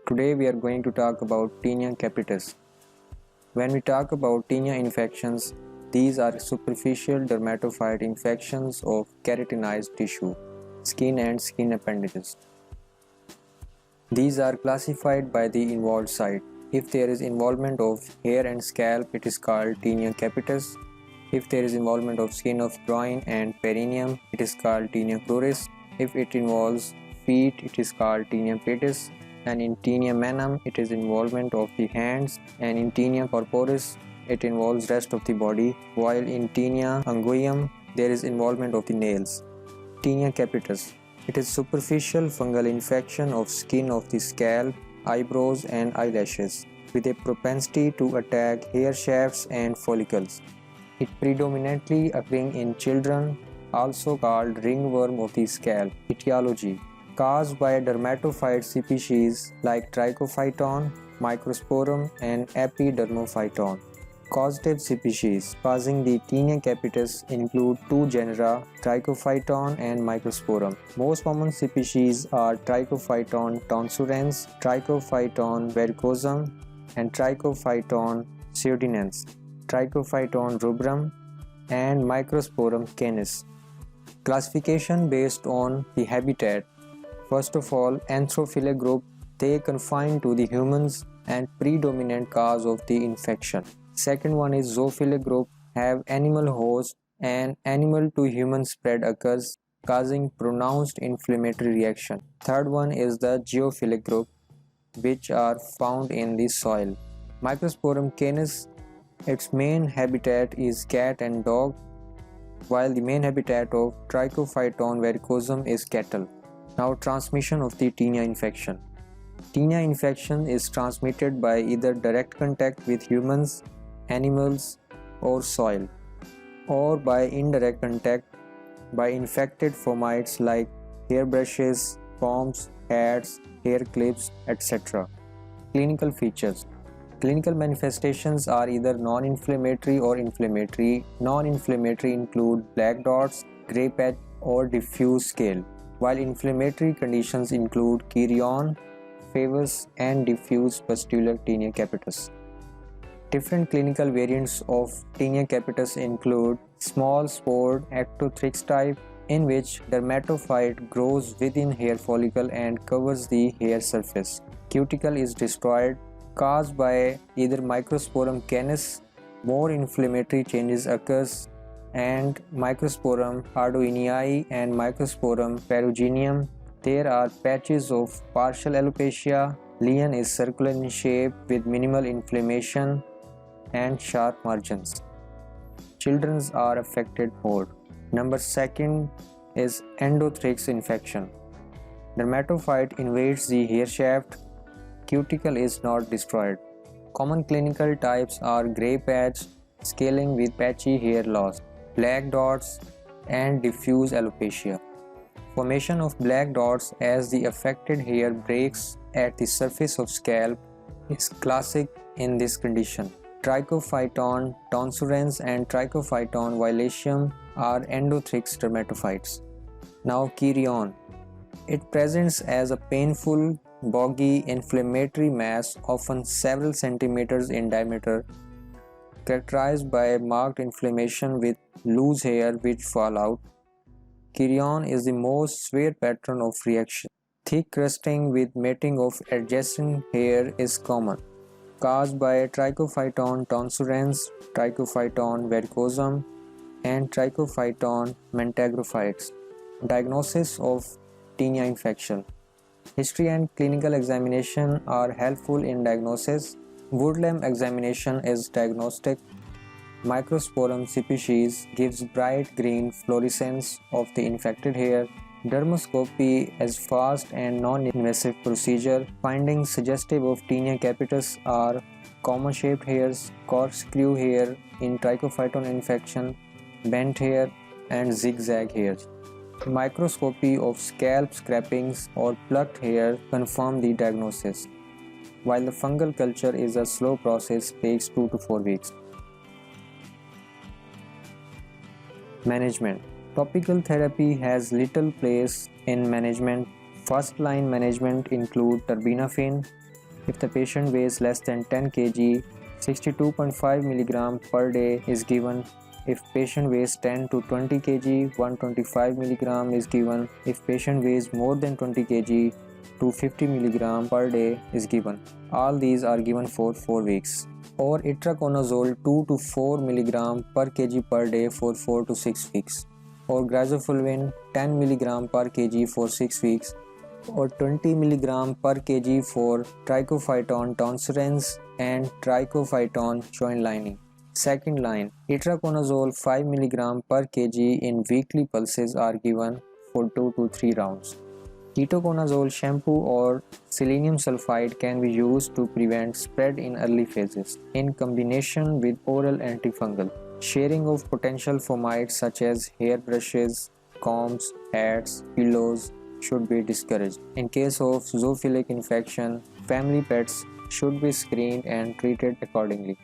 Today we are going to talk about Tinea capitis. When we talk about tinea infections, these are superficial dermatophyte infections of keratinized tissue, skin and skin appendages. These are classified by the involved site. If there is involvement of hair and scalp, it is called tinea capitis. If there is involvement of skin of groin and perineum, it is called tinea cruris. If it involves feet, it is called tinea pedis. And in tinea manum, it is involvement of the hands, and in tinea corporis, it involves rest of the body, while in tinea unguium, there is involvement of the nails. Tinea capitis. It is superficial fungal infection of skin of the scalp, eyebrows and eyelashes, with a propensity to attack hair shafts and follicles. It predominantly occurring in children, also called ringworm of the scalp. Etiology: caused by dermatophyte species like Trichophyton, Microsporum and Epidermophyton. Causative species causing the tinea capitis include two genera, Trichophyton and Microsporum. Most common species are Trichophyton tonsurens, Trichophyton verrucosum, and Trichophyton pseudinens, Trichophyton rubrum, and Microsporum canis. Classification based on the habitat. First of all, Anthrophila group, they confine to the humans and predominant cause of the infection. Second one is Zoophila group, have animal host and animal to human spread occurs, causing pronounced inflammatory reaction. Third one is the Geophilic group, which are found in the soil. Microsporum canis, its main habitat is cat and dog, while the main habitat of Trichophyton verrucosum is cattle. Now, transmission of the tinea infection. Tinea infection is transmitted by either direct contact with humans, animals, or soil, or by indirect contact by infected fomites like hairbrushes, combs, hats, hair clips, etc. Clinical features. Clinical manifestations are either non-inflammatory or inflammatory. Non-inflammatory include black dots, gray patch, or diffuse scale, while inflammatory conditions include chorion, favus, and diffuse pustular tinea capitis. Different clinical variants of tinea capitis include small spored ectothrix type, in which dermatophyte grows within hair follicle and covers the hair surface. Cuticle is destroyed, caused by either Microsporum canis, more inflammatory changes occurs, and Microsporum arduinii and Microsporum ferruginum. There are patches of partial alopecia. Lesion is circular in shape with minimal inflammation and sharp margins. Children are affected more. Number second is endothrix infection. Dermatophyte invades the hair shaft. Cuticle is not destroyed. Common clinical types are gray patch, scaling with patchy hair loss, black dots, and diffuse alopecia. Formation of black dots as the affected hair breaks at the surface of scalp is classic in this condition. Trichophyton tonsurens and Trichophyton violaceum are endothrix dermatophytes. Now, chorion. It presents as a painful, boggy, inflammatory mass, often several centimeters in diameter, characterized by marked inflammation with loose hair which fall out. Chorion is the most severe pattern of reaction. Thick crusting with matting of adjacent hair is common, caused by Trichophyton tonsurens, Trichophyton verrucosum, and Trichophyton mentagrophytes. Diagnosis of tinea infection. History and clinical examination are helpful in diagnosis. Woodlamp examination is diagnostic. Microsporum species gives bright green fluorescence of the infected hair. Dermoscopy is fast and non-invasive procedure. Findings suggestive of tinea capitis are comma-shaped hairs, corkscrew hair in Trichophyton infection, bent hair, and zigzag hairs. Microscopy of scalp scrapings or plucked hair confirm the diagnosis, while the fungal culture is a slow process, takes 2 to 4 weeks. Management. Topical therapy has little place in management. First line management include terbinafine, If the patient weighs less than 10 kg, 62.5 mg per day is given. If patient weighs 10 to 20 kg, 125 mg is given. If patient weighs more than 20 kg, 250 mg per day is given. All these are given for 4 weeks. Or itraconazole 2 to 4 mg per kg per day for 4 to 6 weeks. Or grazofulvin 10 mg per kg for 6 weeks. Or 20 mg per kg for trichophyton tonsurens and trichophyton joint lining. Second line, itraconazole 5 mg per kg in weekly pulses are given for 2 to 3 rounds. Ketoconazole shampoo or selenium sulfide can be used to prevent spread in early phases, in combination with oral antifungal. Sharing of potential fomites such as hairbrushes, combs, hats, pillows should be discouraged. In case of zoophilic infection, family pets should be screened and treated accordingly.